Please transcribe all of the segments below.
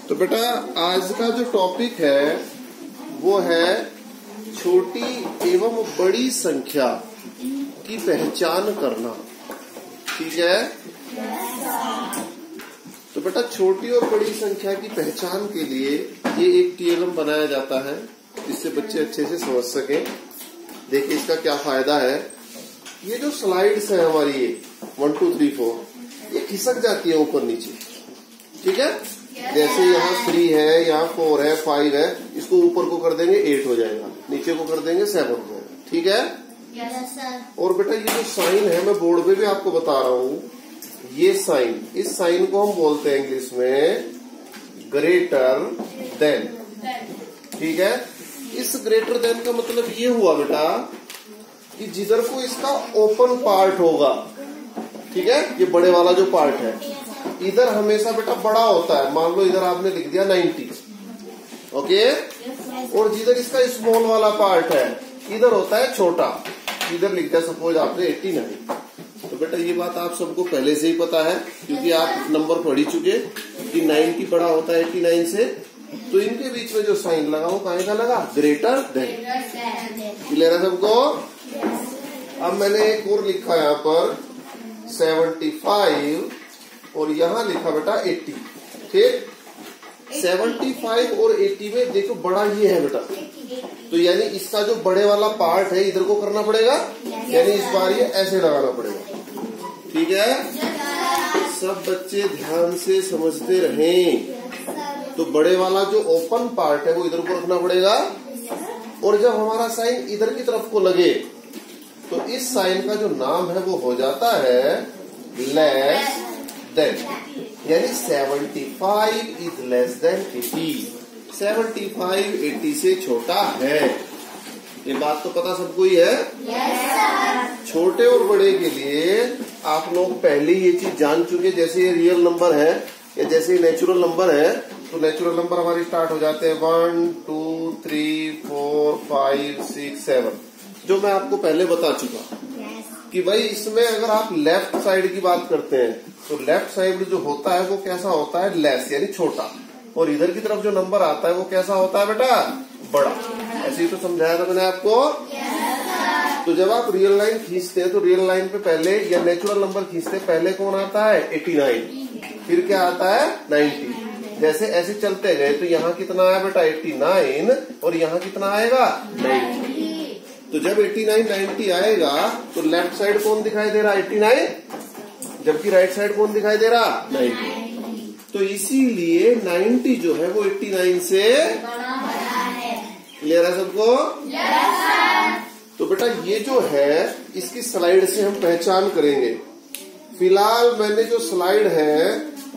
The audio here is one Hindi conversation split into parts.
तो बेटा आज का जो टॉपिक है वो है छोटी एवं बड़ी संख्या की पहचान करना। ठीक है। तो बेटा छोटी और बड़ी संख्या की पहचान के लिए ये एक टीएलएम बनाया जाता है, इससे बच्चे अच्छे से समझ सके। देखिए इसका क्या फायदा है। ये जो स्लाइड्स है हमारी, ये 1 2 3 4 ये खिसक जाती है ऊपर नीचे। ठीक है। जैसे यहाँ 3 है, यहाँ 4 है, 5 है, इसको ऊपर को कर देंगे 8 हो जाएगा, नीचे को कर देंगे 7 हो जाएगा। ठीक है। और बेटा ये जो साइन है मैं बोर्ड पे भी आपको बता रहा हूँ, ये साइन, इस साइन को हम बोलते हैं इंग्लिश में ग्रेटर देन। ठीक है। इस ग्रेटर देन का मतलब ये हुआ बेटा कि जिधर को इसका ओपन पार्ट होगा, ठीक है, ये बड़े वाला जो पार्ट है, इधर हमेशा बेटा बड़ा होता है। मान लो इधर आपने लिख दिया 90, ओके। और जिधर इसका स्मॉल वाला पार्ट है इधर होता है छोटा, इधर लिख दिया सपोज आपने 89। तो बेटा ये बात आप सबको पहले से ही पता है, क्योंकि आप नंबर पढ़ ही चुके कि 90 बड़ा होता है 89 से। तो इनके बीच में जो साइन लगा वो काहे का लगा? Greater than. क्लियर है सबको? अब मैंने एक और लिखा यहाँ पर 75 और यहाँ लिखा बेटा 80। ठीक। 75 और 80 में देखो बड़ा ये है बेटा, तो यानी इसका जो बड़े वाला पार्ट है इधर को करना पड़ेगा, यानी इस बार ये ऐसे लगाना पड़ेगा। ठीक है। सब बच्चे ध्यान से समझते रहें। तो बड़े वाला जो ओपन पार्ट है वो इधर को रखना पड़ेगा, और जब हमारा साइन इधर की तरफ को लगे तो इस साइन का जो नाम है वो हो जाता है लेस देन, यानी 75 इज लेस देन 80। 75 80 से छोटा है। ये बात तो पता सबको ही है। yes, छोटे और बड़े के लिए आप लोग पहले ये चीज जान चुके। जैसे ये रियल नंबर है या जैसे नेचुरल नंबर है, तो नेचुरल नंबर हमारे स्टार्ट हो जाते हैं 1 2 3 4 5 6 7, जो मैं आपको पहले बता चुका कि भाई इसमें अगर आप लेफ्ट साइड की बात करते हैं तो लेफ्ट साइड जो होता है वो कैसा होता है? लेस, यानी छोटा। और इधर की तरफ जो नंबर आता है वो कैसा होता है बेटा? बड़ा। ऐसे ही तो समझाया था मैंने आपको। तो जब आप रियल लाइन खींचते हैं तो रियल लाइन पे पहले या नेचुरल नंबर खींचते हैं, पहले कौन आता है? 89, फिर क्या आता है? 90। जैसे ऐसे चलते गए तो यहाँ कितना आया बेटा? 89, और यहाँ कितना आएगा? 90। तो जब 89 90 आएगा तो लेफ्ट साइड कौन दिखाई दे रहा? 89, जबकि राइट साइड कौन दिखाई दे रहा? 90। तो इसीलिए 90 जो है वो 89 से बड़ा है। क्लियर है सबको? yes, तो बेटा ये जो है इसकी स्लाइड से हम पहचान करेंगे। फिलहाल मैंने जो स्लाइड है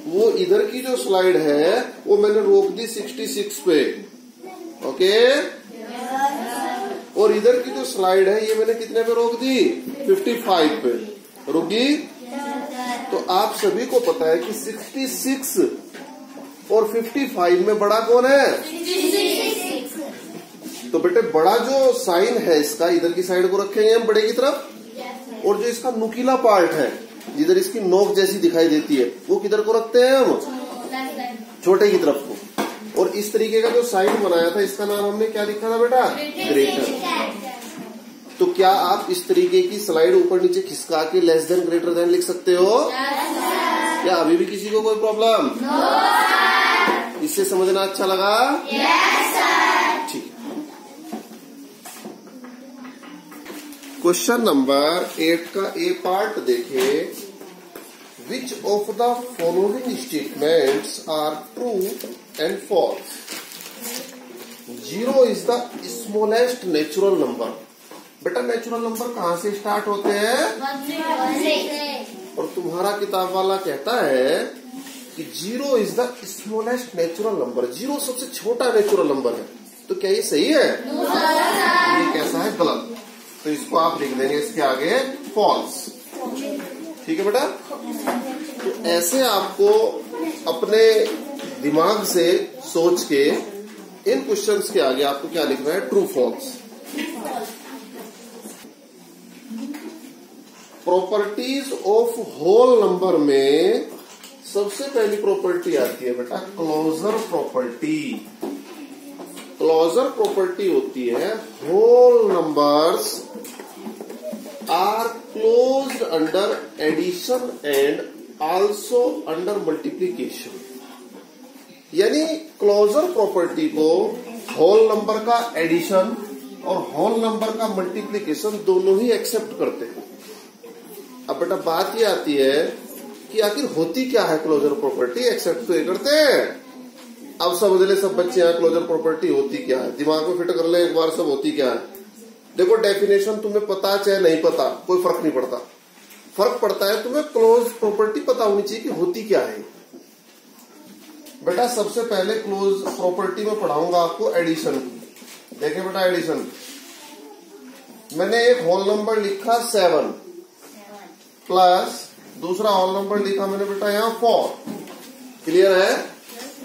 वो इधर की जो स्लाइड है वो मैंने रोक दी 66 पे, ओके। और इधर की जो स्लाइड है ये मैंने कितने पे रोक दी? 55 पे रुकी। तो आप सभी को पता है कि 66 और 55 में बड़ा कौन है? 66। तो बेटे बड़ा जो साइन है इसका इधर की साइड को रखेंगे हम बड़े की तरफ, और जो इसका नुकीला पार्ट है जिधर इसकी नोक जैसी दिखाई देती है वो किधर को रखते हैं हम? छोटे की तरफ को। और इस तरीके का जो साइन बनाया था इसका नाम हमने क्या लिखा था बेटा? ग्रेटर। तो क्या आप इस तरीके की स्लाइड ऊपर नीचे खिसका के लेस देन ग्रेटर देन लिख सकते हो? yes, क्या अभी भी किसी को कोई प्रॉब्लम? no, इससे समझना अच्छा लगा? yes, ठीक। क्वेश्चन नंबर 8 का ए पार्ट देखें। Which of the following statements are true and false? 0 is the smallest natural number. बेटा नेचुरल नंबर कहाँ से स्टार्ट होते हैं? 1 और तुम्हारा किताब वाला कहता है कि 0 is the smallest natural number. 0 सबसे छोटा नेचुरल नंबर है। तो क्या ये सही है? ये कैसा है? गलत। तो इसको आप लिख देंगे इसके आगे फॉल्स। ठीक है बेटा। तो ऐसे आपको अपने दिमाग से सोच के इन क्वेश्चंस के आगे आपको क्या लिखना है? True false. Properties of whole number में सबसे पहली प्रॉपर्टी आती है बेटा क्लोजर प्रॉपर्टी। क्लोजर प्रॉपर्टी होती है whole numbers are closed under addition and also under multiplication. यानी क्लोजर प्रॉपर्टी को होल नंबर का एडिशन और होल नंबर का मल्टीप्लीकेशन दोनों ही एक्सेप्ट करते हैं। अब बेटा बात ये आती है कि आखिर होती क्या है क्लोजर प्रॉपर्टी। एक्सेप्ट तो ये करते हैं। अब समझ ले सब बच्चे यहाँ क्लोजर प्रॉपर्टी होती क्या है, दिमाग में फिट कर ले एक बार सब होती क्या है। देखो डेफिनेशन तुम्हें पता चाहे नहीं पता कोई फर्क नहीं पड़ता, फर्क पड़ता है तुम्हें क्लोज प्रॉपर्टी पता होनी चाहिए कि होती क्या है। बेटा सबसे पहले क्लोज प्रॉपर्टी में पढ़ाऊंगा आपको एडिशन की। देखिए बेटा एडिशन, मैंने एक होल नंबर लिखा 7 प्लस दूसरा होल नंबर लिखा मैंने बेटा यहाँ 4। क्लियर है?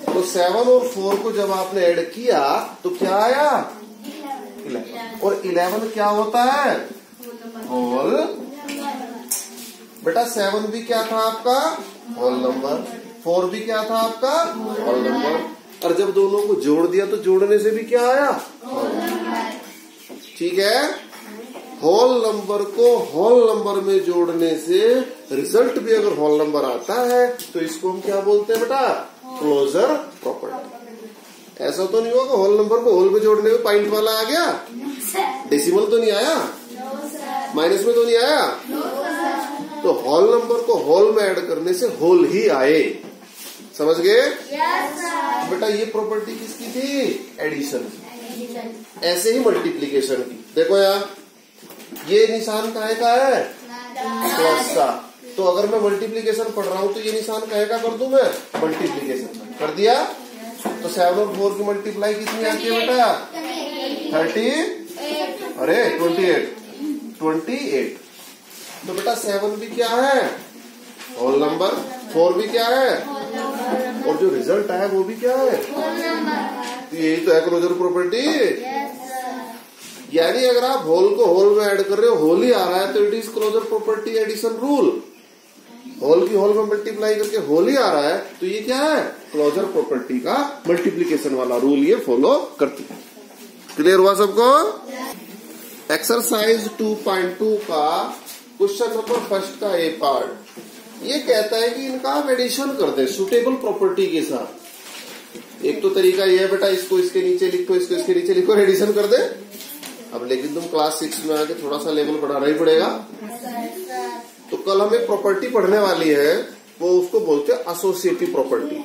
तो 7 और 4 को जब आपने ऐड किया तो क्या आया 11। और 11 क्या होता है होल। बेटा 7 भी क्या था आपका होल नंबर, 4 भी क्या था आपका होल नंबर। और जब दोनों को जोड़ दिया तो जोड़ने से भी क्या आया होल नंबर। ठीक है? होल नंबर को होल नंबर में जोड़ने से रिजल्ट भी अगर होल नंबर आता है तो इसको हम क्या बोलते हैं बेटा क्लोजर प्रॉपर्टी। ऐसा तो नहीं होगा होल नंबर को होल में जोड़ने में पॉइंट वाला आ गया, डेसिमल तो नहीं आया, माइनस में तो नहीं आया। तो होल नंबर को होल में ऐड करने से होल ही आए। समझ गए? बेटा ये प्रॉपर्टी किसकी थी एडिशन की। ऐसे ही मल्टीप्लीकेशन की। देखो यार ये निशान काहे का है प्लस का, तो अगर मैं मल्टीप्लीकेशन पढ़ रहा हूँ तो ये निशान काहे का कर दूं मैं मल्टीप्लीकेशन कर दिया। तो 7 और 4 की मल्टीप्लाई कितनी आती है बेटा 30 अरे 28। तो बेटा 7 भी क्या है होल नंबर, 4 भी क्या है और जो रिजल्ट आया वो भी क्या है तो यही तो है क्लोजर प्रॉपर्टी। यानी अगर आप होल को होल में ऐड कर रहे हो होल ही आ रहा है तो it is closure property addition rule. Whole की होल में मल्टीप्लाई करके होल ही आ रहा है तो ये क्या है क्लोजर प्रॉपर्टी का मल्टीप्लीकेशन वाला रूल ये फॉलो करती है। क्लियर हुआ सबको? एक्सरसाइज 2.2 का क्वेश्चन नंबर फर्स्ट का ए पार्ट ये कहता है कि इनका आप एडिशन कर दे सुटेबल प्रॉपर्टी के साथ। एक तो तरीका ये है बेटा इसको इसके नीचे लिखो, इसको इसके नीचे लिखो, एडिशन कर दे। अब लेकिन तुम क्लास 6 में आके थोड़ा सा लेवल बढ़ाना ही पड़ेगा। तो कल हम एक प्रॉपर्टी पढ़ने वाली है वो उसको बोलते हैं एसोसिएटिव प्रॉपर्टी।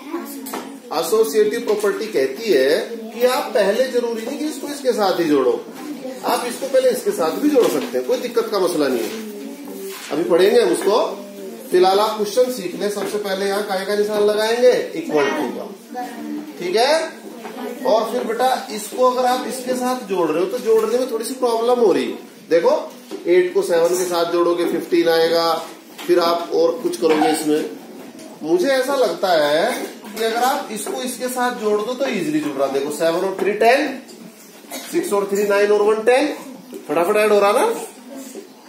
एसोसिएटिव प्रॉपर्टी कहती है कि आप पहले जरूरी नहीं कि इसको इसके साथ ही जोड़ो, आप इसको पहले इसके साथ भी जोड़ सकते हैं, कोई दिक्कत का मसला नहीं है। अभी पढ़ेंगे हम उसको। फिलहाल आप क्वेश्चन सीख लें। सबसे पहले यहाँ काय का निशान लगाएंगे इक्वल टू का, ठीक है। और फिर बेटा इसको अगर आप इसके साथ जोड़ रहे हो तो जोड़ने में थोड़ी सी प्रॉब्लम हो रही है। देखो 8 को 7 के साथ जोड़ोगे 15 आएगा, फिर आप और कुछ करोगे इसमें। मुझे ऐसा लगता है कि अगर आप इसको इसके साथ जोड़ दो तो इजीली जुड़ रहा। देखो 7 और 3 10, 6 और 3 9 और 1 10, फटाफट ऐड हो रहा ना।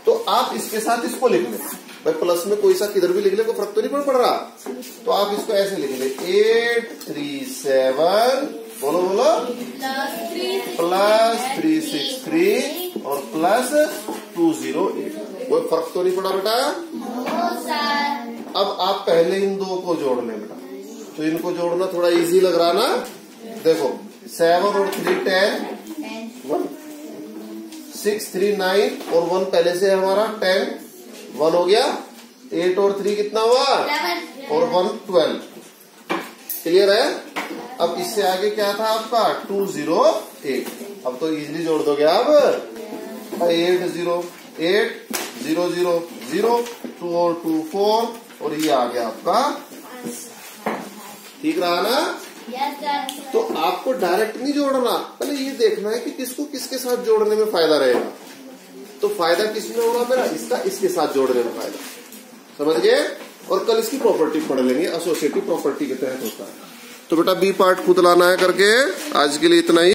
तो आप इसके साथ इसको लिख ले भाई, प्लस में कोई सा किधर भी लिख ले कोई फर्क तो नहीं पड़ रहा। तो आप इसको ऐसे लिख ले 8 3 7 बोलो बोलो प्लस 363 और प्लस 208। कोई फर्क तो नहीं पड़ा बेटा। अब आप पहले इन दो को जोड़ लें बेटा, तो इनको जोड़ना थोड़ा इजी लग रहा ना। देखो 7 और 3 10, 6 3 9 और 1 पहले से हमारा 10 1 हो गया। 8 और 3 कितना हुआ 11 और 1 12। क्लियर है? अब इससे आगे क्या था आपका 208। अब तो इजीली जोड़ दोगे आप 8 0 8 0 0 0 2 और 2 4 और ये आ गया आपका। ठीक रहा ना? तो आपको डायरेक्ट नहीं जोड़ना, पहले ये देखना है कि किसको किसके साथ जोड़ने में फायदा रहेगा। तो फायदा किसमें होगा मेरा इसका इसके साथ जोड़ने में फायदा। समझ गए? और कल इसकी प्रॉपर्टी पढ़ लेंगे, एसोसिएटिव प्रॉपर्टी के तहत होता है। तो बेटा बी पार्ट खुद लाना है करके। आज के लिए इतना ही।